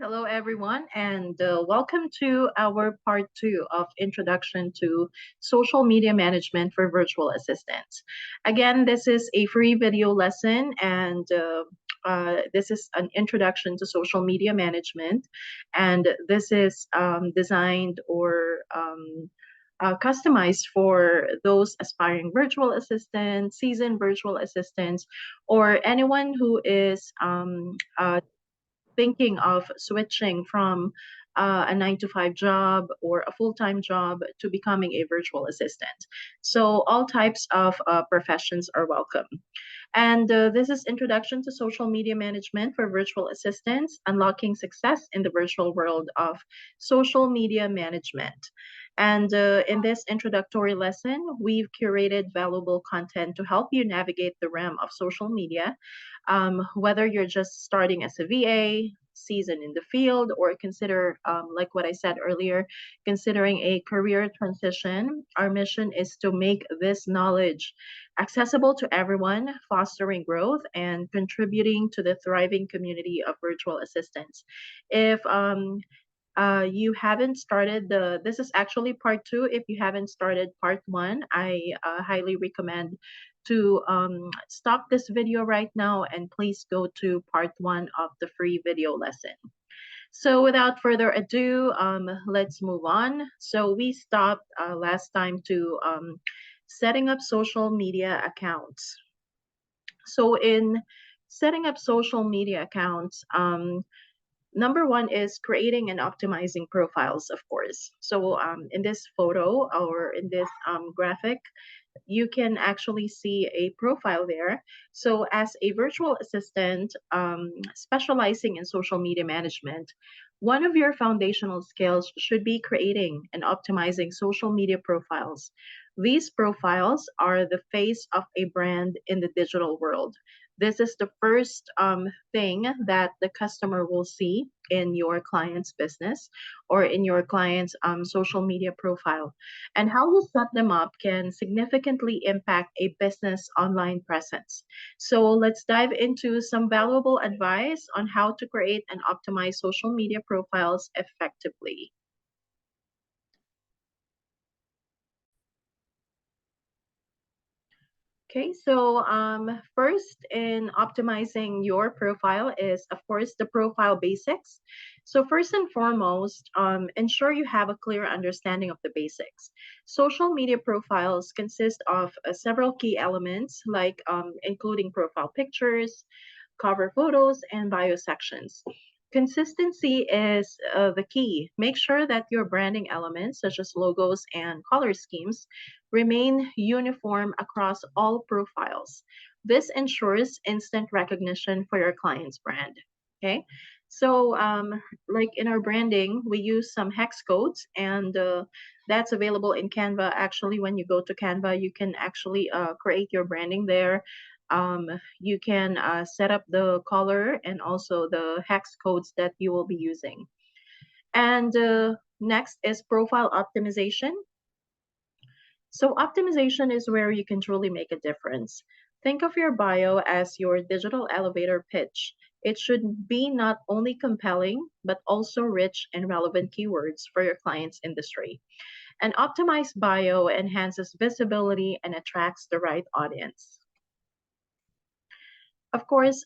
Hello, everyone, and welcome to our part two of Introduction to Social Media Management for Virtual Assistants. Again, this is a free video lesson, and this is an introduction to social media management. And this is designed or customized for those aspiring virtual assistants, seasoned virtual assistants, or anyone who is thinking of switching from a 9 to 5 job or a full-time job to becoming a virtual assistant. So all types of professions are welcome. And this is Introduction to Social Media Management for Virtual Assistants, Unlocking Success in the Virtual World of Social Media Management. And in this introductory lesson, we've curated valuable content to help you navigate the realm of social media, whether you're just starting as a VA, seasoned in the field, or consider, like what I said earlier, considering a career transition. Our mission is to make this knowledge accessible to everyone, fostering growth and contributing to the thriving community of virtual assistants. If you haven't started this is actually part two. If you haven't started part one, I highly recommend to stop this video right now and please go to part one of the free video lesson. So without further ado, let's move on. So we stopped last time to setting up social media accounts. So in setting up social media accounts, number one is creating and optimizing profiles, of course. So in this photo or in this graphic, you can actually see a profile there. So as a virtual assistant specializing in social media management, one of your foundational skills should be creating and optimizing social media profiles. These profiles are the face of a brand in the digital world. This is the first thing that the customer will see in your client's business or in your client's social media profile. And how you set them up can significantly impact a business online presence. So let's dive into some valuable advice on how to create and optimize social media profiles effectively. Okay, so first in optimizing your profile is, of course, the profile basics. So first and foremost, ensure you have a clear understanding of the basics. Social media profiles consist of several key elements, like including profile pictures, cover photos, and bio sections. Consistency is the key. Make sure that your branding elements, such as logos and color schemes, remain uniform across all profiles. This ensures instant recognition for your client's brand. Okay. So, like in our branding, we use some hex codes, and that's available in Canva. Actually, when you go to Canva, you can actually create your branding there. You can set up the color and also the hex codes that you will be using. And next is profile optimization. So optimization is where you can truly make a difference. Think of your bio as your digital elevator pitch. It should be not only compelling, but also rich and relevant keywords for your client's industry. An optimized bio enhances visibility and attracts the right audience. Of course,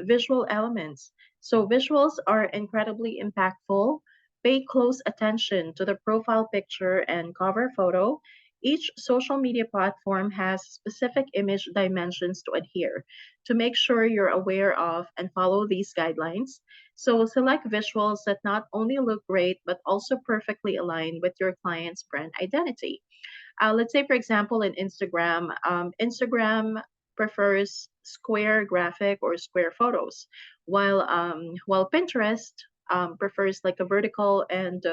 visual elements. So visuals are incredibly impactful. Pay close attention to the profile picture and cover photo. Each social media platform has specific image dimensions to adhere. To make sure you're aware of and follow these guidelines. So select visuals that not only look great, but also perfectly align with your client's brand identity. Let's say, for example, in Instagram, Instagram prefers square graphic or square photos, while Pinterest prefers like a vertical and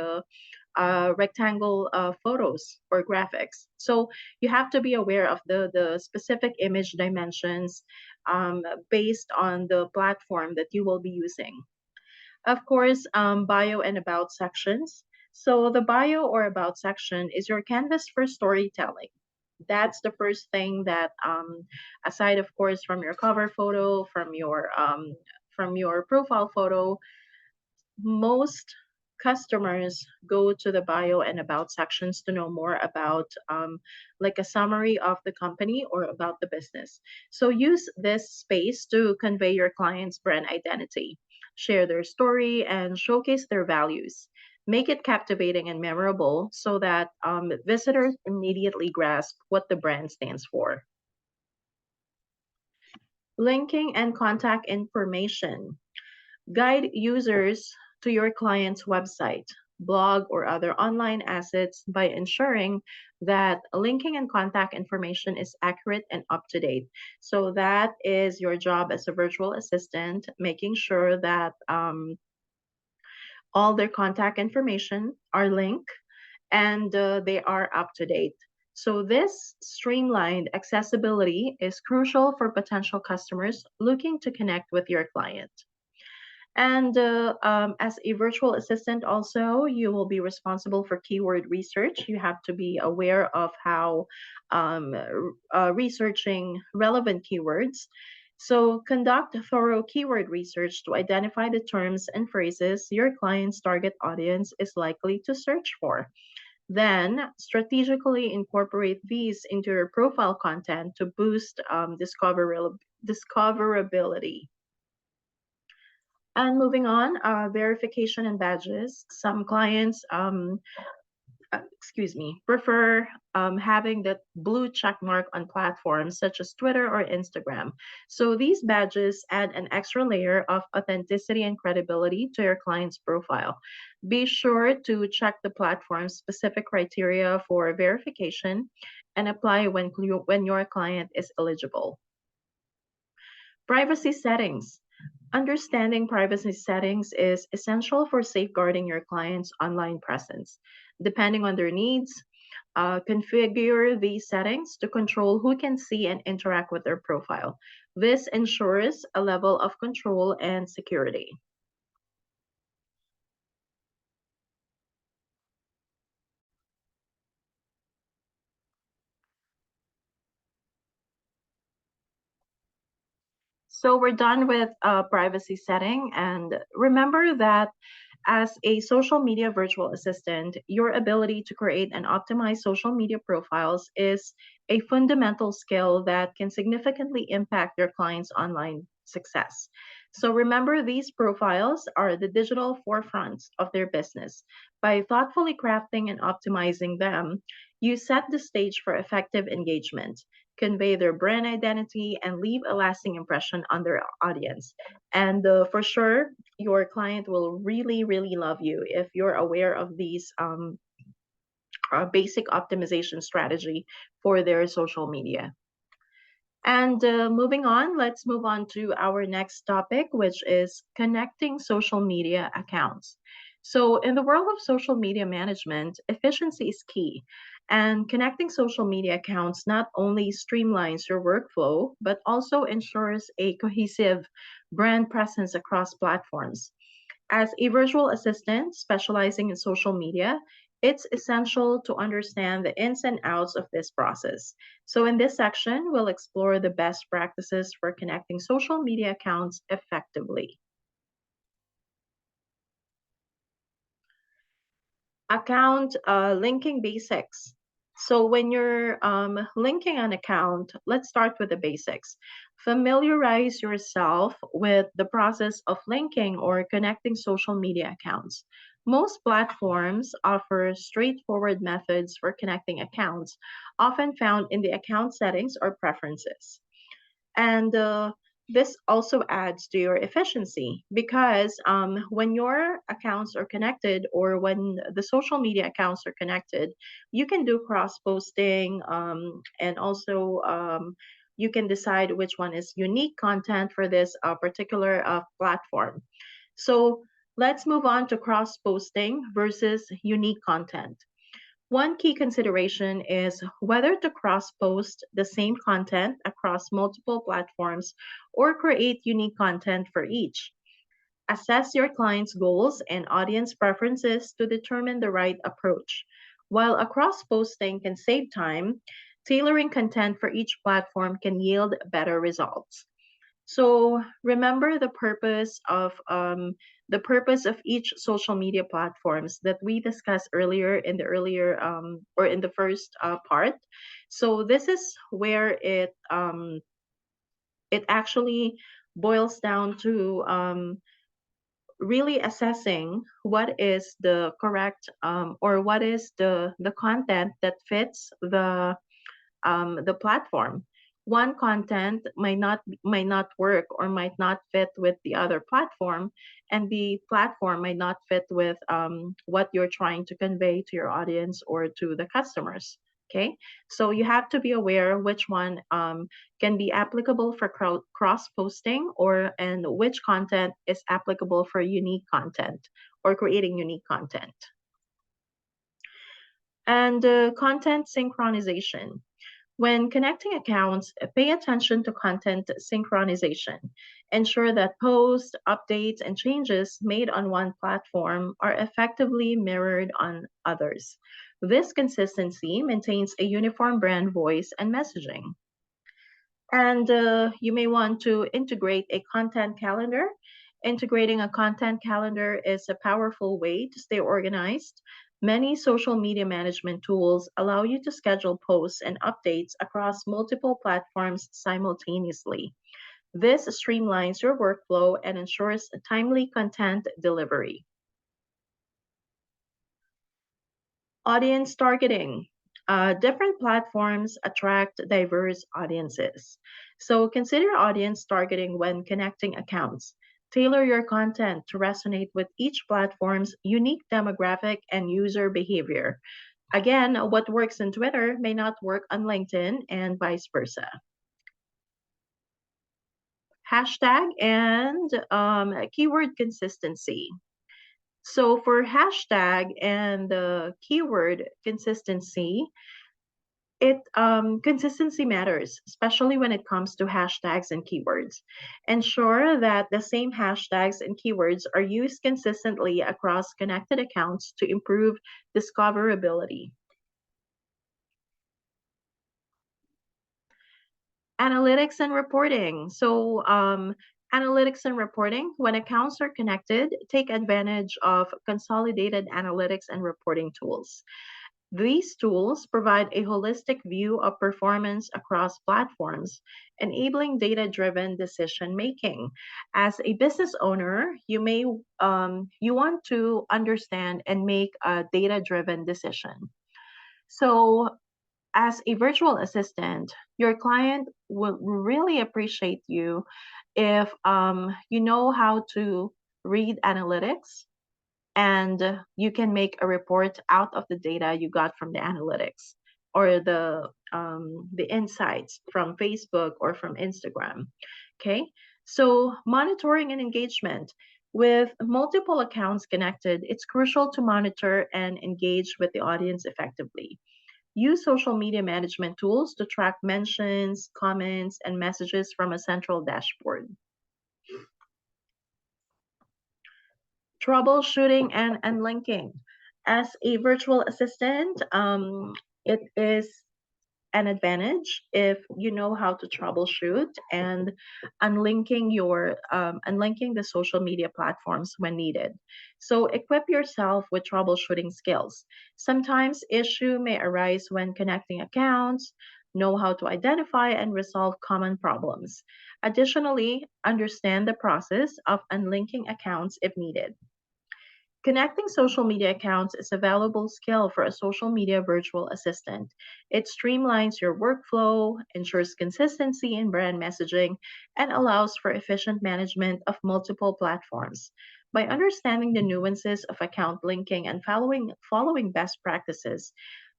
rectangle photos or graphics. So you have to be aware of the specific image dimensions based on the platform that you will be using. Of course, bio and about sections. So the bio or about section is your canvas for storytelling. That's the first thing that, aside of course from your cover photo, from your profile photo, most customers go to the bio and about sections to know more about like a summary of the company or about the business. So use this space to convey your client's brand identity, share their story, and showcase their values. Make it captivating and memorable so that visitors immediately grasp what the brand stands for. Linking and contact information. Guide users to your client's website, blog, or other online assets by ensuring that linking and contact information is accurate and up to date. So, that is your job as a virtual assistant, making sure that all their contact information are linked and they are up to date. So, this streamlined accessibility is crucial for potential customers looking to connect with your client. And as a virtual assistant, also, you will be responsible for keyword research. You have to be aware of how researching relevant keywords. So, conduct thorough keyword research to identify the terms and phrases your client's target audience is likely to search for. Then, strategically incorporate these into your profile content to boost discoverability. And moving on, verification and badges. Some clients, prefer having that blue check mark on platforms such as Twitter or Instagram. So these badges add an extra layer of authenticity and credibility to your client's profile. Be sure to check the platform's specific criteria for verification and apply when your client is eligible. Privacy settings. Understanding privacy settings is essential for safeguarding your client's online presence. Depending on their needs, configure these settings to control who can see and interact with their profile. This ensures a level of control and security. So we're done with privacy setting. And remember that as a social media virtual assistant, your ability to create and optimize social media profiles is a fundamental skill that can significantly impact your client's online success. So remember, these profiles are the digital forefronts of their business. By thoughtfully crafting and optimizing them, you set the stage for effective engagement, convey their brand identity, and leave a lasting impression on their audience. And for sure, your client will really, really love you if you're aware of these basic optimization strategy for their social media. And moving on, let's move on to our next topic, which is connecting social media accounts. So, in the world of social media management, efficiency is key. And connecting social media accounts not only streamlines your workflow, but also ensures a cohesive brand presence across platforms. As a virtual assistant specializing in social media, it's essential to understand the ins and outs of this process. So, in this section, we'll explore the best practices for connecting social media accounts effectively. Account linking basics. So when you're linking an account, let's start with the basics. Familiarize yourself with the process of linking or connecting social media accounts. Most platforms offer straightforward methods for connecting accounts, often found in the account settings or preferences. And this also adds to your efficiency because when your accounts are connected or when the social media accounts are connected, you can do cross posting and also you can decide which one is unique content for this particular platform. So let's move on to cross posting versus unique content. One key consideration is whether to cross post the same content across multiple platforms or create unique content for each. Assess your client's goals and audience preferences to determine the right approach. While a cross posting can save time, tailoring content for each platform can yield better results. So remember the purpose of each social media platforms that we discussed earlier in the earlier or in the first part. So this is where it actually boils down to really assessing what is the correct or what is the content that fits the platform. One content might not work or might not fit with the other platform, and the platform might not fit with what you're trying to convey to your audience or to the customers. Okay, so you have to be aware which one can be applicable for cross posting, or and which content is applicable for unique content or creating unique content. And content synchronization. When connecting accounts, pay attention to content synchronization. Ensure that posts, updates, and changes made on one platform are effectively mirrored on others. This consistency maintains a uniform brand voice and messaging. And you may want to integrate a content calendar. Integrating a content calendar is a powerful way to stay organized. Many social media management tools allow you to schedule posts and updates across multiple platforms simultaneously. This streamlines your workflow and ensures timely content delivery. Audience targeting. Different platforms attract diverse audiences. So consider audience targeting when connecting accounts. Tailor your content to resonate with each platform's unique demographic and user behavior. Again, what works in Twitter may not work on LinkedIn and vice versa. Hashtag and keyword consistency. So for hashtag and the keyword consistency, it consistency matters, especially when it comes to hashtags and keywords. Ensure that the same hashtags and keywords are used consistently across connected accounts to improve discoverability. Analytics and reporting. So, analytics and reporting, when accounts are connected, take advantage of consolidated analytics and reporting tools. These tools provide a holistic view of performance across platforms, enabling data driven decision making. As a business owner, you want to understand and make a data driven decision. So, as a virtual assistant, your client will really appreciate you if you know how to read analytics and you can make a report out of the data you got from the analytics or the insights from Facebook or from Instagram. Okay, so monitoring and engagement. With multiple accounts connected, it's crucial to monitor and engage with the audience effectively. Use social media management tools to track mentions, comments, and messages from a central dashboard. Troubleshooting and linking. As a virtual assistant, it is an advantage if you know how to troubleshoot and unlinking the social media platforms when needed. So equip yourself with troubleshooting skills. Sometimes issue may arise when connecting accounts. Know how to identify and resolve common problems. Additionally, understand the process of unlinking accounts if needed. Connecting social media accounts is a valuable skill for a social media virtual assistant. It streamlines your workflow, ensures consistency in brand messaging, and allows for efficient management of multiple platforms. By understanding the nuances of account linking and following best practices,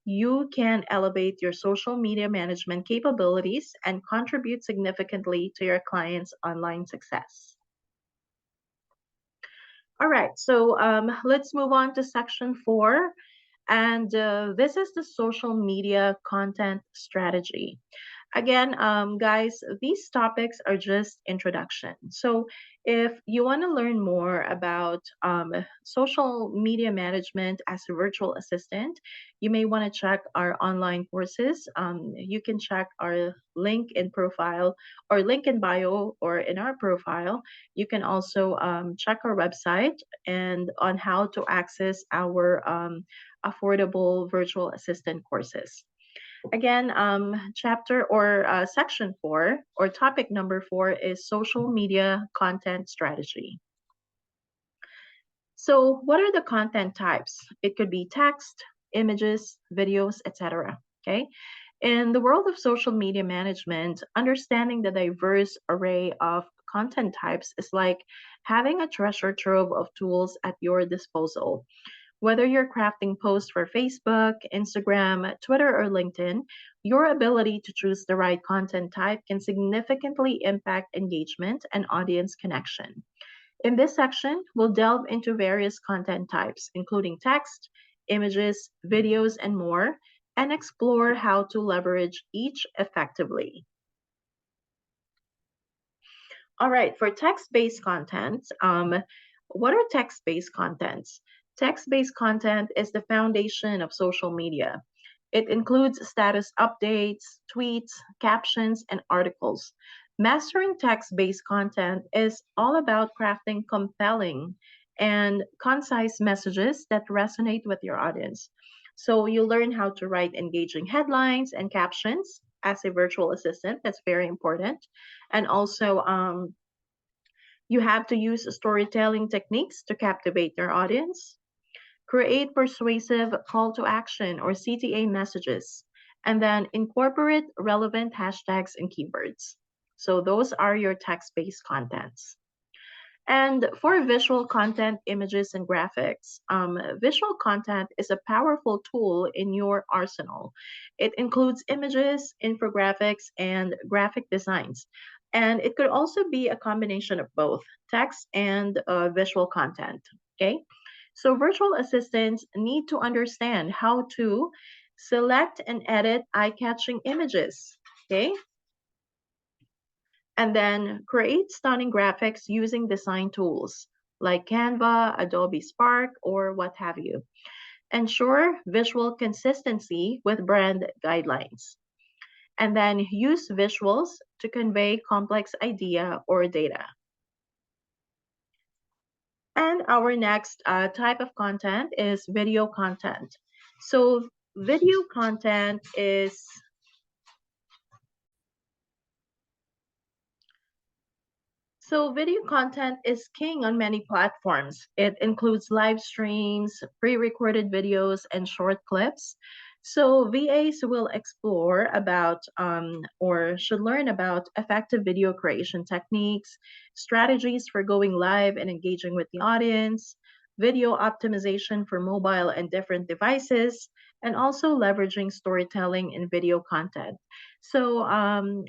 you can elevate your social media management capabilities and contribute significantly to your clients' online success. All right, so let's move on to section 4. And this is the social media content strategy. Again, guys, these topics are just introduction. So if you want to learn more about social media management as a virtual assistant, you may want to check our online courses. You can check our link in profile or link in bio or in our profile. You can also check our website and on how to access our affordable virtual assistant courses. Again, chapter or section 4 or topic number 4 is social media content strategy. So, what are the content types? It could be text, images, videos, etc. Okay. In the world of social media management, understanding the diverse array of content types is like having a treasure trove of tools at your disposal. Whether you're crafting posts for Facebook, Instagram, Twitter, or LinkedIn, your ability to choose the right content type can significantly impact engagement and audience connection. In this section, we'll delve into various content types, including text, images, videos, and more, and explore how to leverage each effectively. All right, for text-based content, what are text-based contents? Text-based content is the foundation of social media. It includes status updates, tweets, captions, and articles. Mastering text-based content is all about crafting compelling and concise messages that resonate with your audience. So you learn how to write engaging headlines and captions as a virtual assistant. That's very important. And also, you have to use storytelling techniques to captivate your audience, create persuasive call to action or CTA messages, and then incorporate relevant hashtags and keywords. So, those are your text based contents. And for visual content, images, and graphics, visual content is a powerful tool in your arsenal. It includes images, infographics, and graphic designs. And it could also be a combination of both text and visual content. Okay. So virtual assistants need to understand how to select and edit eye catching images. Okay, and then create stunning graphics using design tools like Canva, Adobe Spark, or what have you. Ensure visual consistency with brand guidelines. And then use visuals to convey complex idea or data. And our next type of content is video content. So, video content is video content is king on many platforms. It includes live streams, pre-recorded videos, and short clips. So VAs will explore about or should learn about effective video creation techniques, strategies for going live and engaging with the audience, video optimization for mobile and different devices, and also leveraging storytelling in video content. So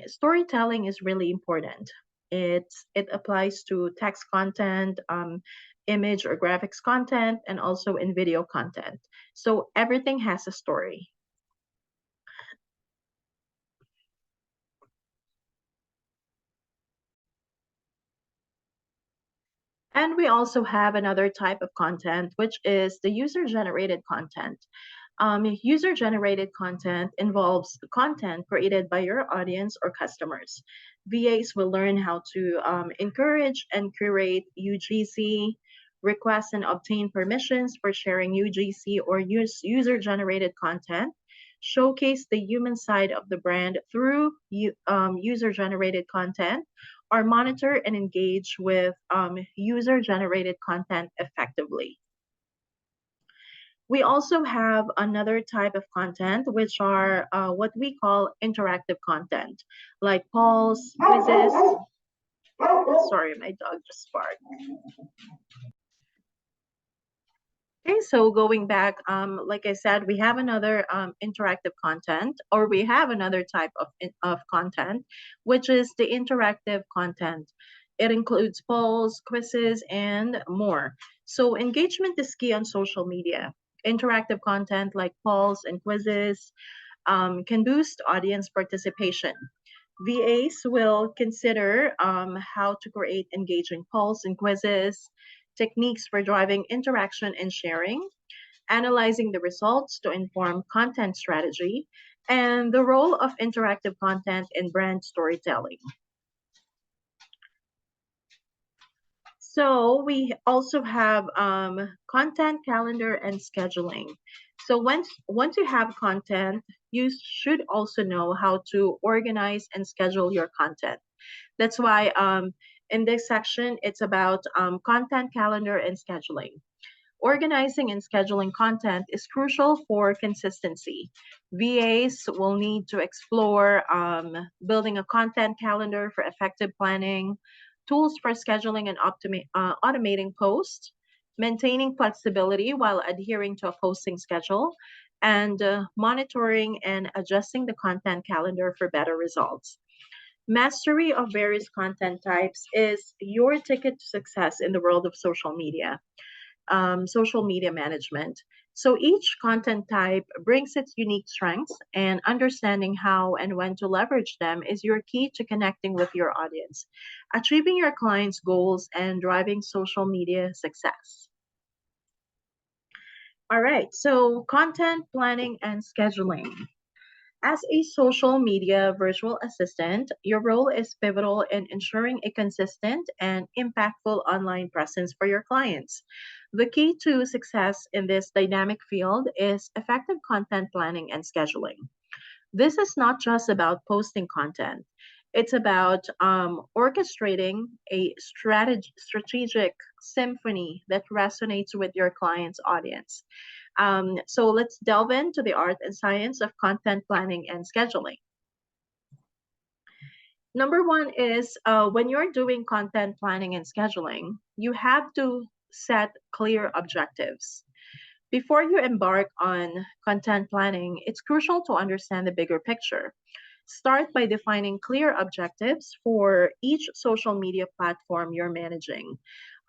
storytelling is really important. It applies to text content, image or graphics content, and also in video content. So everything has a story. And we also have another type of content, which is the user generated content. User generated content involves content created by your audience or customers. VAs will learn how to encourage and curate UGC, request and obtain permissions for sharing UGC or user generated content, showcase the human side of the brand through user generated content, or monitor and engage with user generated content effectively. We also have another type of content, which are what we call interactive content, like polls, quizzes. Sorry, my dog just barked. Okay, so going back, like I said, we have another interactive content, or we have another type of content, which is the interactive content. It includes polls, quizzes, and more. So engagement is key on social media. Interactive content like polls and quizzes can boost audience participation. VAs will consider how to create engaging polls and quizzes, techniques for driving interaction and sharing, analyzing the results to inform content strategy, and the role of interactive content in brand storytelling. So we also have content calendar and scheduling. So once you have content, you should also know how to organize and schedule your content. That's why in this section it's about content calendar and scheduling. Organizing and scheduling content is crucial for consistency. VAs will need to explore building a content calendar for effective planning, tools for scheduling and automating posts, maintaining flexibility while adhering to a posting schedule, and monitoring and adjusting the content calendar for better results. Mastery of various content types is your ticket to success in the world of social media management. So each content type brings its unique strengths, and understanding how and when to leverage them is your key to connecting with your audience, achieving your clients' goals, and driving social media success. All right, so content planning and scheduling. As a social media virtual assistant, your role is pivotal in ensuring a consistent and impactful online presence for your clients. The key to success in this dynamic field is effective content planning and scheduling. This is not just about posting content. It's about orchestrating a strategic symphony that resonates with your client's audience. So let's delve into the art and science of content planning and scheduling. Number one is when you're doing content planning and scheduling, you have to set clear objectives. Before you embark on content planning, it's crucial to understand the bigger picture. Start by defining clear objectives for each social media platform you're managing.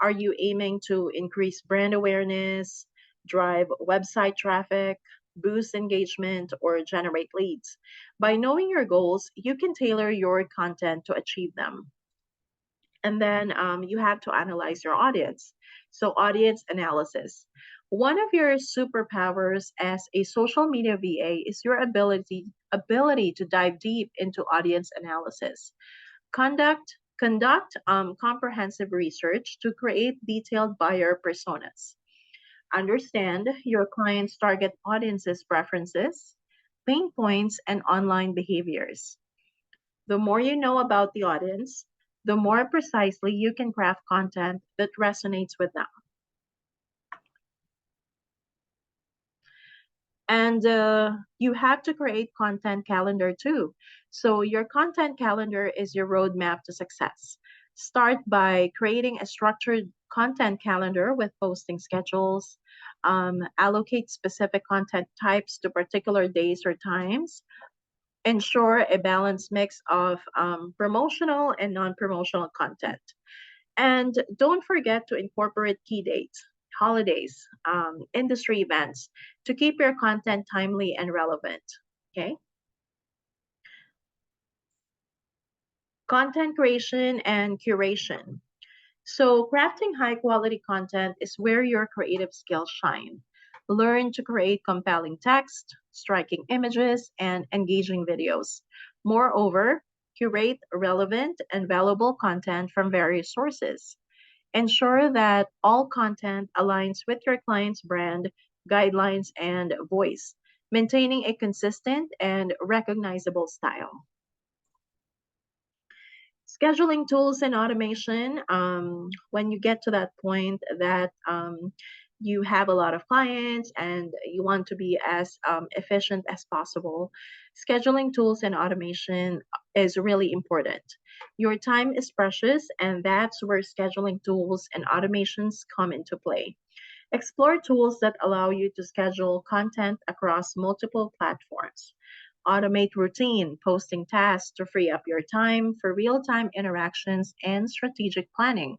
Are you aiming to increase brand awareness, drive website traffic, boost engagement, or generate leads? By knowing your goals, you can tailor your content to achieve them. And then you have to analyze your audience. So, audience analysis. One of your superpowers as a social media VA is your ability to dive deep into audience analysis. Conduct comprehensive research to create detailed buyer personas. Understand your client's target audience's preferences, pain points, and online behaviors. The more you know about the audience, the more precisely you can craft content that resonates with them. And you have to create content calendar too. So your content calendar is your roadmap to success. Start by creating a structured content calendar with posting schedules. Allocate specific content types to particular days or times. Ensure a balanced mix of promotional and non-promotional content. And don't forget to incorporate key dates, holidays, industry events to keep your content timely and relevant. Okay. Content creation and curation. So, crafting high quality content is where your creative skills shine. Learn to create compelling text, striking images, and engaging videos. Moreover, curate relevant and valuable content from various sources. Ensure that all content aligns with your client's brand, guidelines, and voice, maintaining a consistent and recognizable style. Scheduling tools and automation. When you get to that point that you have a lot of clients and you want to be as efficient as possible, scheduling tools and automation is really important. Your time is precious, and that's where scheduling tools and automations come into play. Explore tools that allow you to schedule content across multiple platforms. Automate routine posting tasks to free up your time for real time interactions and strategic planning.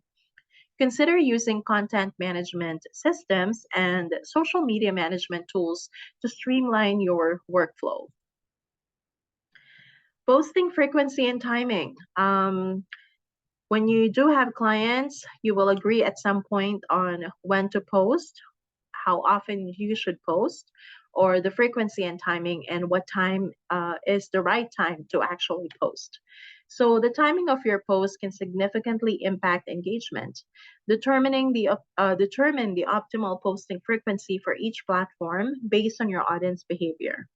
Consider using content management systems and social media management tools to streamline your workflow. Posting frequency and timing. When you do have clients, you will agree at some point on when to post, how often you should post, or the frequency and timing, and what time is the right time to actually post. So the timing of your post can significantly impact engagement. Determine the optimal posting frequency for each platform based on your audience behavior.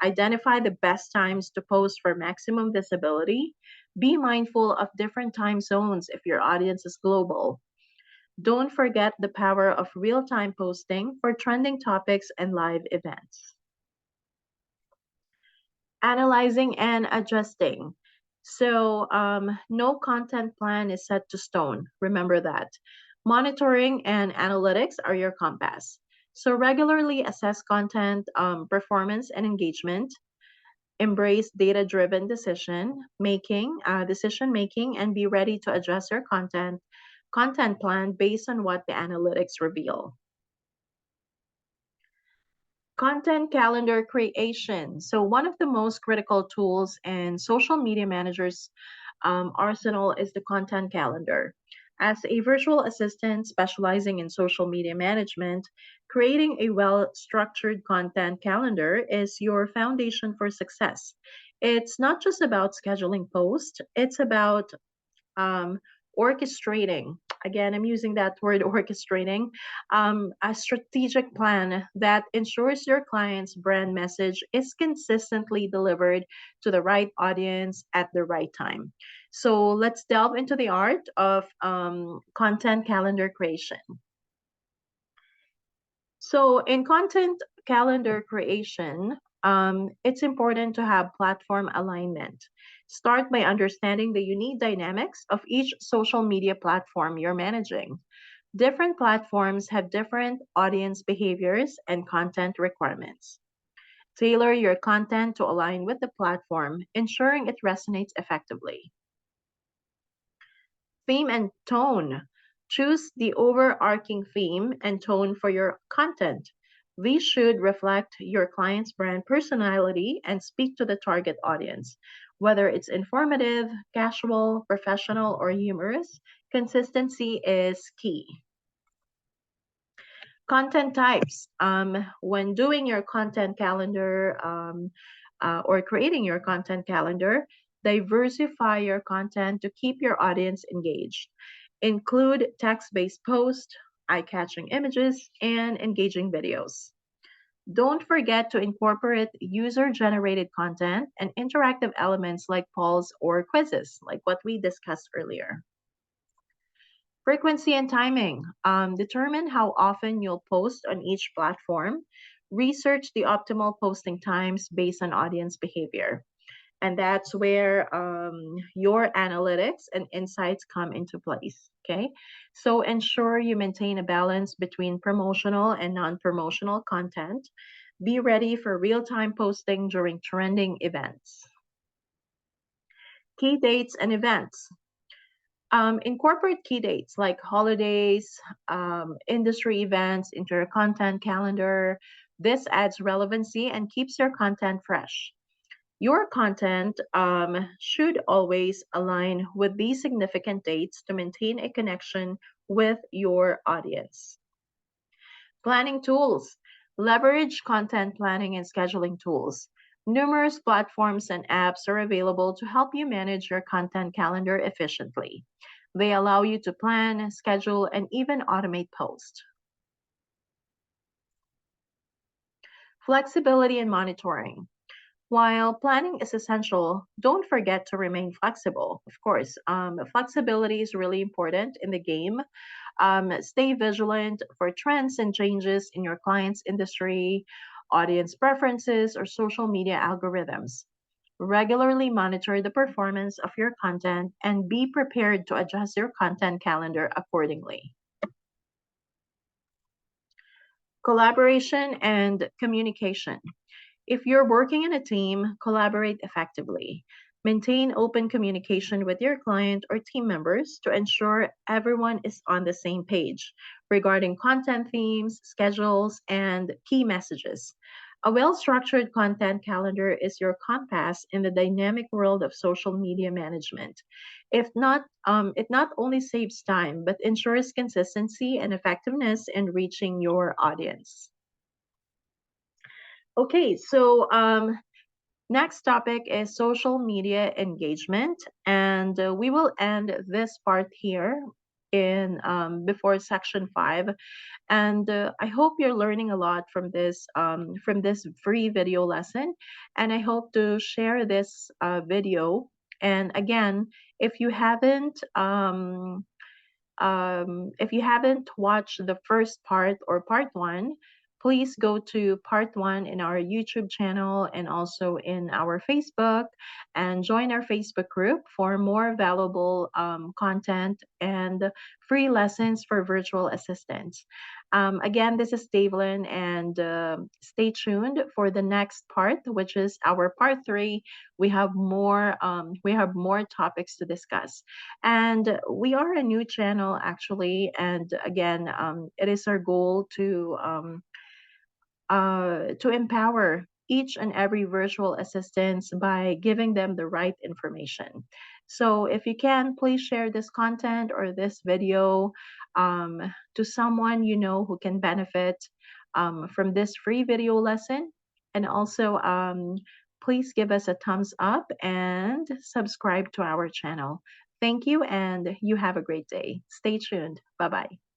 Identify the best times to post for maximum visibility. Be mindful of different time zones if your audience is global. Don't forget the power of real time posting for trending topics and live events. Analyzing and adjusting. So, no content plan is set to stone. Remember that. Monitoring and analytics are your compass. So, regularly assess content performance and engagement. Embrace data-driven decision making, and be ready to adjust your content plan based on what the analytics reveal. Content calendar creation. So, one of the most critical tools in social media managers' arsenal is the content calendar. As a virtual assistant specializing in social media management, creating a well structured content calendar is your foundation for success. It's not just about scheduling posts, it's about um, orchestrating. Again, I'm using that word orchestrating, a strategic plan that ensures your client's brand message is consistently delivered to the right audience at the right time. So let's delve into the art of content calendar creation. So, in content calendar creation, it's important to have platform alignment. Start by understanding the unique dynamics of each social media platform you're managing. Different platforms have different audience behaviors and content requirements. Tailor your content to align with the platform, ensuring it resonates effectively. Theme and tone. Choose the overarching theme and tone for your content. These should reflect your client's brand personality and speak to the target audience. Whether it's informative, casual, professional, or humorous, consistency is key. Content types. When doing your content calendar or creating your content calendar, diversify your content to keep your audience engaged. Include text based posts, eye catching images, and engaging videos. Don't forget to incorporate user generated content and interactive elements like polls or quizzes, like what we discussed earlier. Frequency and timing. Determine how often you'll post on each platform. Research the optimal posting times based on audience behavior. And that's where your analytics and insights come into place. Okay. So ensure you maintain a balance between promotional and non promotional content. Be ready for real time posting during trending events. Key dates and events. Incorporate key dates like holidays, industry events into your content calendar. This adds relevancy and keeps your content fresh. Your content should always align with these significant dates to maintain a connection with your audience. Planning tools. Leverage content planning and scheduling tools. Numerous platforms and apps are available to help you manage your content calendar efficiently. They allow you to plan, schedule, and even automate posts. Flexibility and monitoring. While planning is essential, don't forget to remain flexible. Of course, flexibility is really important in the game. Stay vigilant for trends and changes in your client's industry, audience preferences, or social media algorithms. Regularly monitor the performance of your content and be prepared to adjust your content calendar accordingly. Collaboration and communication. If you're working in a team, collaborate effectively. Maintain open communication with your client or team members to ensure everyone is on the same page regarding content themes, schedules, and key messages. A well structured content calendar is your compass in the dynamic world of social media management. It not only saves time, but ensures consistency and effectiveness in reaching your audience. Okay, so next topic is social media engagement, and we will end this part here in before section 5. And I hope you're learning a lot from this free video lesson, and I hope to share this video. And again, if you haven't if you haven't watched the first part or part one, please go to part one in our YouTube channel and also in our Facebook, and join our Facebook group for more valuable content and free lessons for virtual assistants. Again, this is Davlin, and stay tuned for the next part, which is our part three. We have more topics to discuss, and we are a new channel actually. And again, it is our goal to empower each and every virtual assistants by giving them the right information. So if you can, please share this content or this video to someone you know who can benefit from this free video lesson. And also, please give us a thumbs up and subscribe to our channel. Thank you, and you have a great day. Stay tuned. Bye bye.